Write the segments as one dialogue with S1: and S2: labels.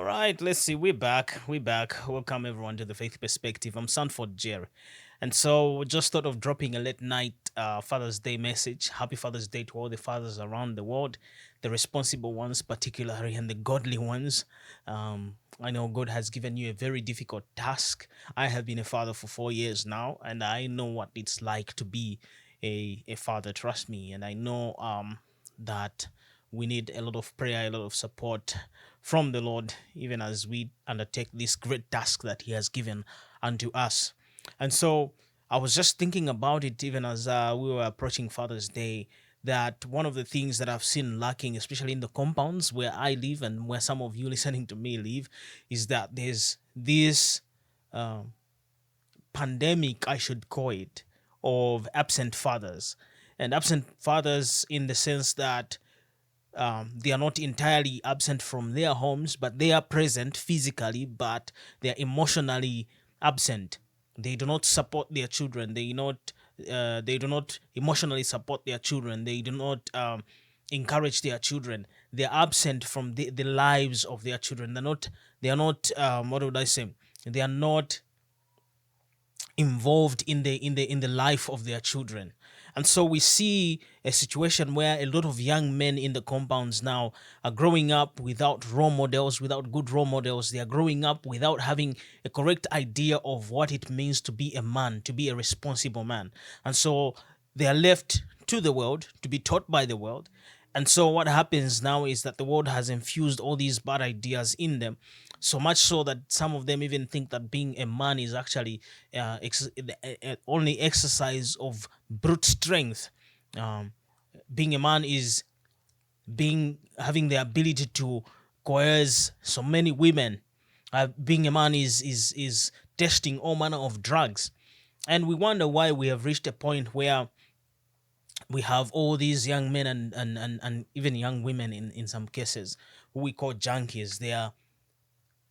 S1: right, let's see. We're back. We're back. Welcome everyone to the Faith Perspective. I'm Sanford Jerry. And so just thought of dropping a late night Father's Day message. Happy Father's Day to all the fathers around the world, the responsible ones particularly, and the godly ones. I know God has given you a very difficult task. I have been a father for 4 years now, and I know what it's like to be a father, trust me. And I know that we need a lot of prayer, a lot of support from the Lord, even as we undertake this great task that He has given unto us. And so I was just thinking about it, even as we were approaching Father's Day, that one of the things that I've seen lacking, especially in the compounds where I live and where some of you listening to me live, is that there's this uh, pandemic, I should call it, of absent fathers. And absent fathers in the sense that they are not entirely absent from their homes, but they are present physically, but they are emotionally absent. They do not support their children. They do not emotionally support their children. They do not encourage their children. They are absent from the lives of their children. They are not. What would I say? They are not involved in the life of their children. And so we see a situation where a lot of young men in the compounds now are growing up without role models, without good role models. They are growing up without having a correct idea of what it means to be a man, to be a responsible man. And so they are left to the world, to be taught by the world. And so what happens now is that the world has infused all these bad ideas in them, so much so that some of them even think that being a man is actually only exercise of brute strength. Um, Being a man is being having the ability to coerce so many women. Being a man is testing all manner of drugs, and we wonder why we have reached a point where we have all these young men and even young women in some cases who we call junkies. They are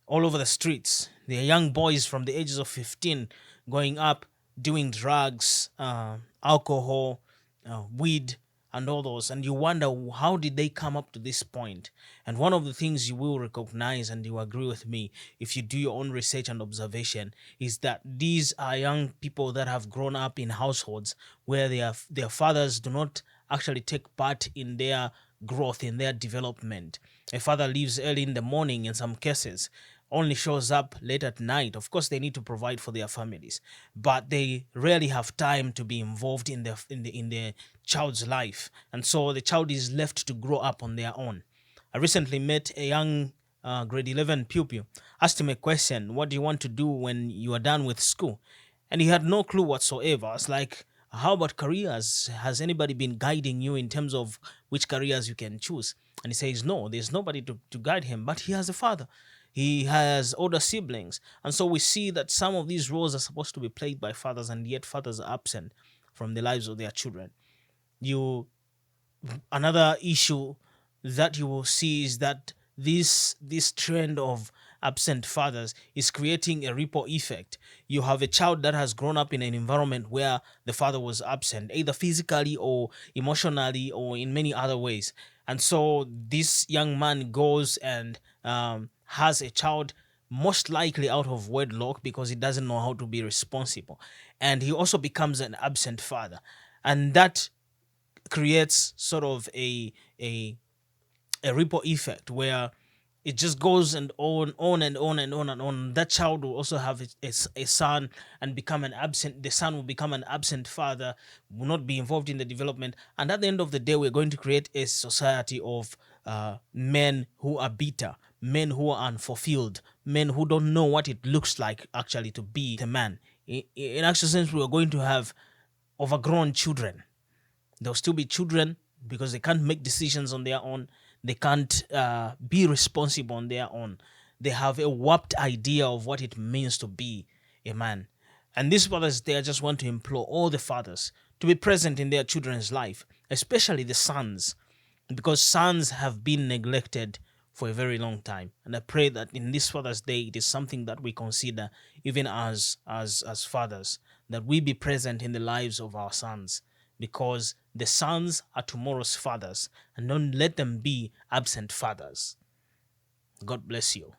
S1: all over the streets. They are young boys from the ages of 15 going up, doing drugs, alcohol, weed, and all those. And you wonder, how did they come up to this point? And one of the things you will recognize, and you agree with me if you do your own research and observation, is that these are young people that have grown up in households where their fathers do not actually take part in their growth, in their development. A father leaves early in the morning in some cases, only shows up late at night. Of course, they need to provide for their families, but they rarely have time to be involved in the child's life, and so the child is left to grow up on their own. I recently met a young grade 11 pupil. Asked him a question: "What do you want to do when you are done with school?" And he had no clue whatsoever. It's like, how about careers? Has anybody been guiding you in terms of which careers you can choose? And he says, no, there's nobody to guide him, but he has a father. He has older siblings. And so we see that some of these roles are supposed to be played by fathers, and yet fathers are absent from the lives of their children. You Another issue that you will see is that this trend of absent fathers is creating a ripple effect. You have a child that has grown up in an environment where the father was absent, either physically or emotionally or in many other ways. And so this young man goes and has a child, most likely out of wedlock, because he doesn't know how to be responsible. And he also becomes an absent father. And that creates sort of a ripple effect where it just goes and on and on and on and on. That child will also have a son and become an absent. The son will become an absent father, will not be involved in the development. And at the end of the day, we're going to create a society of men who are bitter, men who are unfulfilled, men who don't know what it looks like actually to be a man. In actual sense, we are going to have overgrown children. They'll still be children because they can't make decisions on their own. They can't be responsible on their own. They have a warped idea of what it means to be a man. And these fathers, they just want to implore all the fathers to be present in their children's life, especially the sons, because sons have been neglected for a very long time. And I pray that in this Father's Day, it is something that we consider, even as fathers, that we be present in the lives of our sons, because the sons are tomorrow's fathers, and don't let them be absent fathers. God bless you.